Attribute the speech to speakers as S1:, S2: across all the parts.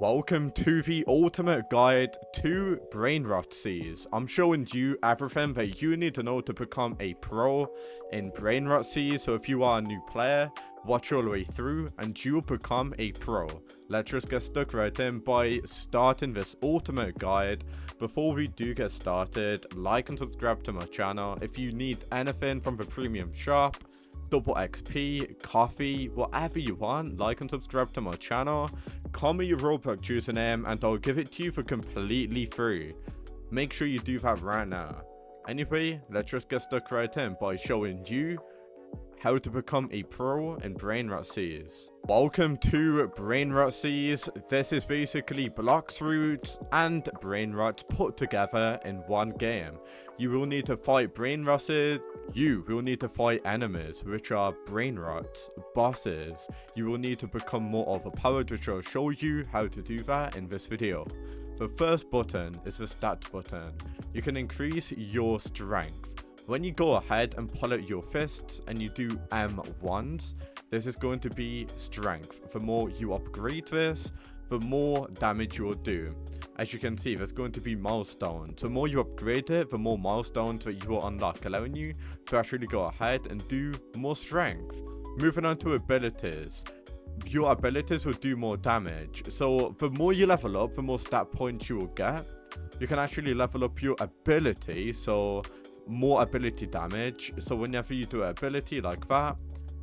S1: Welcome to the ultimate guide to Brainrot Seas. I'm showing you everything that you need to know to become a pro in Brainrot Seas. So if you are a new player, watch all the way through and you will become a pro. Let's just get stuck right in by starting this ultimate guide. Before we do get started, like and subscribe to my channel. If you need anything from the premium shop, double XP, coffee, whatever you want, like and subscribe to my channel. Comment your Roblox username and I'll give it to you for completely free. Make sure you do that right now. Anyway, let's just get stuck right in by showing you how to become a pro in Brainrot Seas. Welcome to Brainrot Seas. This is basically Blox Roots and Brainrot put together in one game. You will need to fight Brainrots. You will need to fight enemies, which are Brainrots, bosses. You will need to become more overpowered, which I'll show you how to do that in this video. The first button is the stat button. You can increase your strength. When you go ahead and pull out your fists and you do M1s, this is going to be strength. The more you upgrade this, the more damage you will do. As you can see, there's going to be milestones. The more you upgrade it, the more milestones that you will unlock, allowing you to actually go ahead and do more strength. Moving on to abilities. Your abilities will do more damage. So the more you level up, the more stat points you will get. You can actually level up your ability, so more ability damage. So whenever you do an ability like that,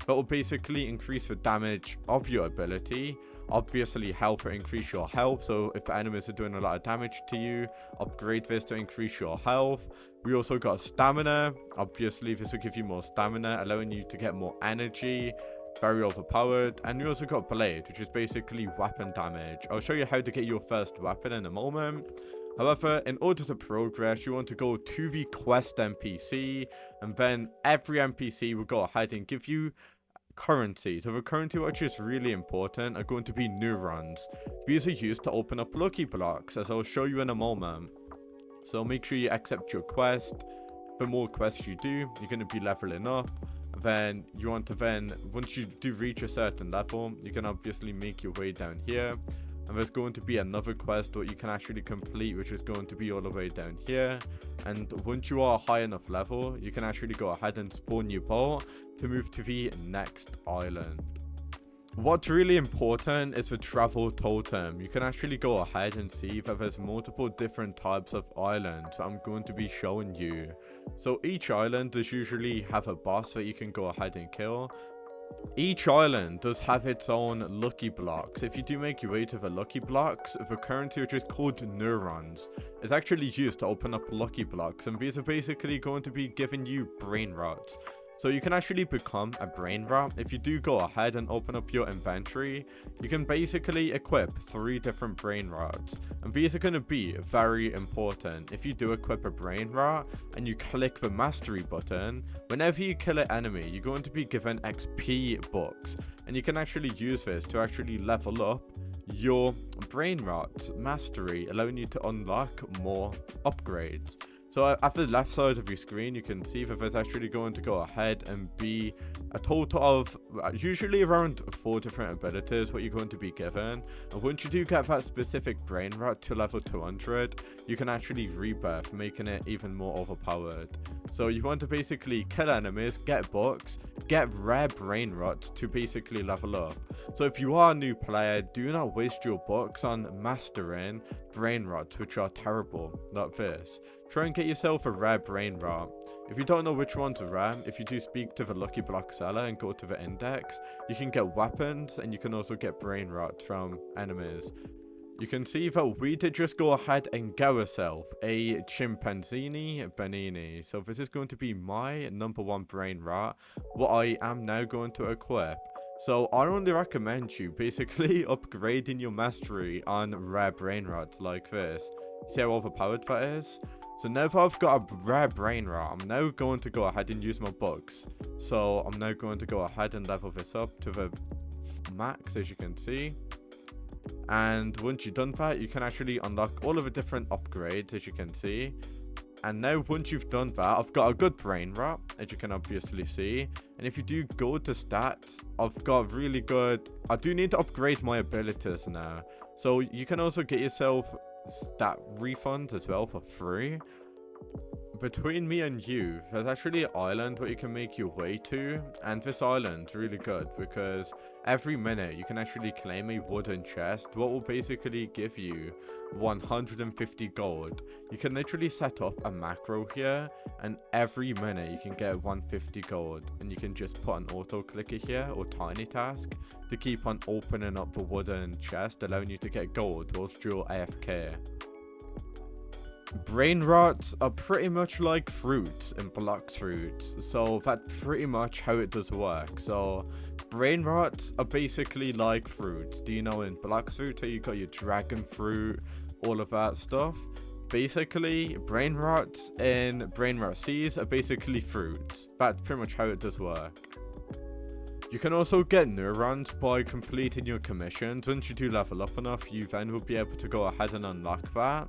S1: that will basically increase the damage of your ability. Obviously, health will increase your health. So if the enemies are doing a lot of damage to you, upgrade this to increase your health. We also got stamina. Obviously, this will give you more stamina, allowing you to get more energy. Very overpowered. And we also got blade, which is basically weapon damage. I'll show you how to get your first weapon in a moment. However, in order to progress, you want to go to the quest NPC, and then every NPC will go ahead and give you currency. So the currency, which is really important, are going to be neurons. These are used to open up lucky blocks, as I'll show you in a moment. So make sure you accept your quest. The more quests you do, you're going to be leveling up. Then you want to once you do reach a certain level, you can obviously make your way down here. And there's going to be another quest that you can actually complete, which is going to be all the way down here. And once you are a high enough level, you can actually go ahead and spawn your boat to move to the next island. What's really important is the travel totem. You can actually go ahead and see that there's multiple different types of islands that I'm going to be showing you. So each island does usually have a boss that you can go ahead and kill. Each island does have its own lucky blocks. If you do make your way to the lucky blocks, the currency, which is called neurons, is actually used to open up lucky blocks, and these are basically going to be giving you Brainrots. So you can actually become a Brainrot. If you do go ahead and open up your inventory, you can basically equip 3 different Brainrots. And these are going to be very important. If you do equip a Brainrot and you click the mastery button, whenever you kill an enemy, you're going to be given XP books. And you can actually use this to actually level up your Brainrot mastery, allowing you to unlock more upgrades. So at the left side of your screen, you can see that there's actually going to go ahead and be a total of usually around 4 different abilities what you're going to be given. And once you do get that specific Brainrot to level 200, you can actually rebirth, making it even more overpowered. So you want to basically kill enemies, get books, get rare Brainrots to basically level up. So if you are a new player, do not waste your books on mastering Brainrots, which are terrible, like this. Try and get yourself a rare Brainrot. If you don't know which one's rare, if you do speak to the lucky block seller and go to the index, you can get weapons and you can also get Brainrot from enemies. You can see that we did just go ahead and get ourselves a chimpanzini Benini. So this is going to be my #1 Brainrot, what I am now going to equip. So I only recommend you basically upgrading your mastery on rare Brainrots like this. See how overpowered that is? So now that I've got a rare Brainrot, I'm now going to go ahead and use my books. So I'm now going to go ahead and level this up to the max, as you can see. And once you've done that, you can actually unlock all of the different upgrades, as you can see. And now once you've done that, I've got a good brain rot, as you can obviously see. And if you do go to stats, I've got really good... I do need to upgrade my abilities now. So you can also get yourself stat refunds as well for free. Between me and you, there's actually an island where you can make your way to, and this island's really good because every minute you can actually claim a wooden chest, what will basically give you 150 gold. You can literally set up a macro here, and every minute you can get 150 gold, and you can just put an auto clicker here or tiny task to keep on opening up the wooden chest, allowing you to get gold whilst you're AFK. Brain rots are pretty much like fruits in block fruits, so that's pretty much how it does work. So brain rots are basically like fruits. Do you know in block fruit how you got your dragon fruit, all of that stuff? Basically, brain rots in brain rot seas are basically fruits. That's pretty much how it does work. You can also get neurons by completing your commissions. Once you do level up enough, you then will be able to go ahead and unlock that.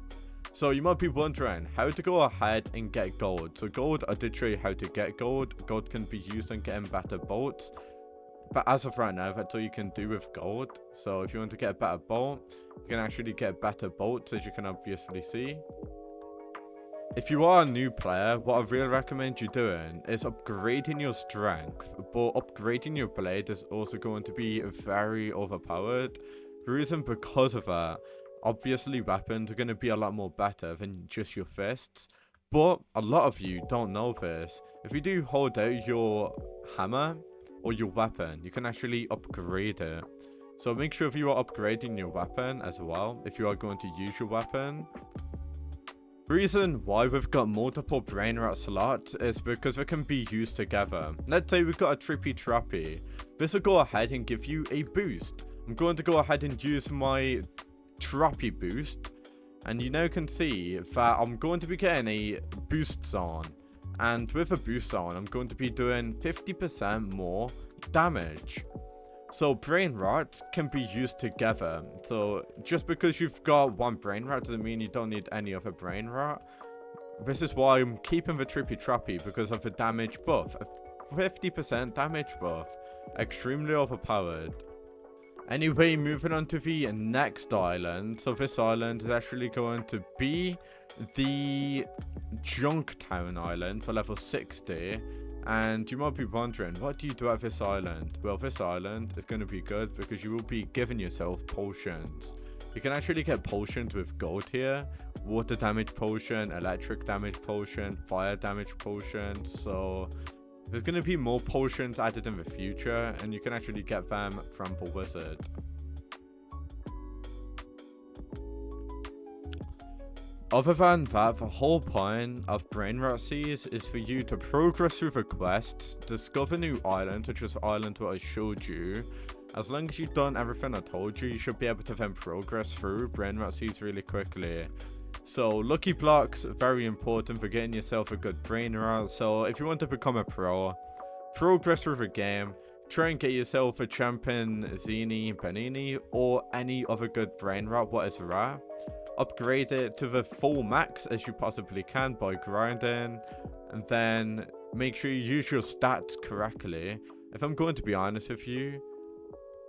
S1: So you might be wondering how to go ahead and get gold. So gold, I did show you how to get gold. Gold can be used on getting better bolts. But as of right now, that's all you can do with gold. So if you want to get a better bolt, you can actually get better bolts, as you can obviously see. If you are a new player, what I really recommend you doing is upgrading your strength. But upgrading your blade is also going to be very overpowered. The reason because of that, obviously weapons are going to be a lot more better than just your fists, but a lot of you don't know this. If you do hold out your hammer or your weapon, you can actually upgrade it. So make sure if you are upgrading your weapon as well, if you are going to use your weapon. The reason why we've got multiple brain rot slots is because they can be used together. Let's say we've got a trippy trappy. This will go ahead and give you a boost. I'm going to go ahead and use my trappy boost, and you now can see that I'm going to be getting a boost zone, and with a boost zone I'm going to be doing 50% more damage. So brain rots can be used together. So just because you've got one brain rot doesn't mean you don't need any other brain rot. This is why I'm keeping the trippy trappy, because of the damage buff, a 50% damage buff, extremely overpowered. Anyway, moving on to the next island. So this island is actually going to be the Junktown Island for level 60. And you might be wondering, what do you do at this island? Well, this island is going to be good because you will be giving yourself potions. You can actually get potions with gold here. Water damage potion, electric damage potion, fire damage potion. So there's going to be more potions added in the future, and you can actually get them from the wizard. Other than that, the whole point of Brainrot Seas is for you to progress through the quests, discover new islands, such as the island that I showed you. As long as you've done everything I told you, you should be able to then progress through Brainrot Seas really quickly. So lucky blocks, very important for getting yourself a good brain rot. So if you want to become a pro, progress through the game, try and get yourself a champion Zini, Panini, or any other good brain rot, what is rare. Upgrade it to the full max as you possibly can by grinding, and then make sure you use your stats correctly. If I'm going to be honest with you,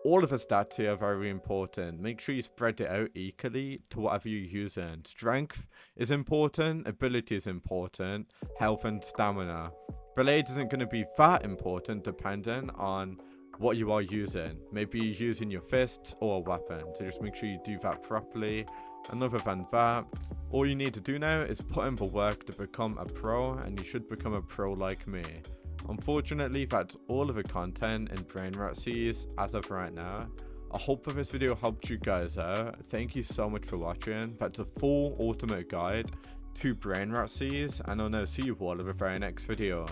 S1: all of the stats here are very important. Make sure you spread it out equally to whatever you're using. Strength is important, ability is important, health and stamina. Blade isn't going to be that important depending on what you are using. Maybe you're using your fists or a weapon, so just make sure you do that properly. And other than that, all you need to do now is put in the work to become a pro, and you should become a pro like me. Unfortunately, that's all of the content in Brainrot Seas as of right now. I hope that this video helped you guys out. Thank you so much for watching. That's a full ultimate guide to Brainrot Seas, and I'll now see you all in the very next video.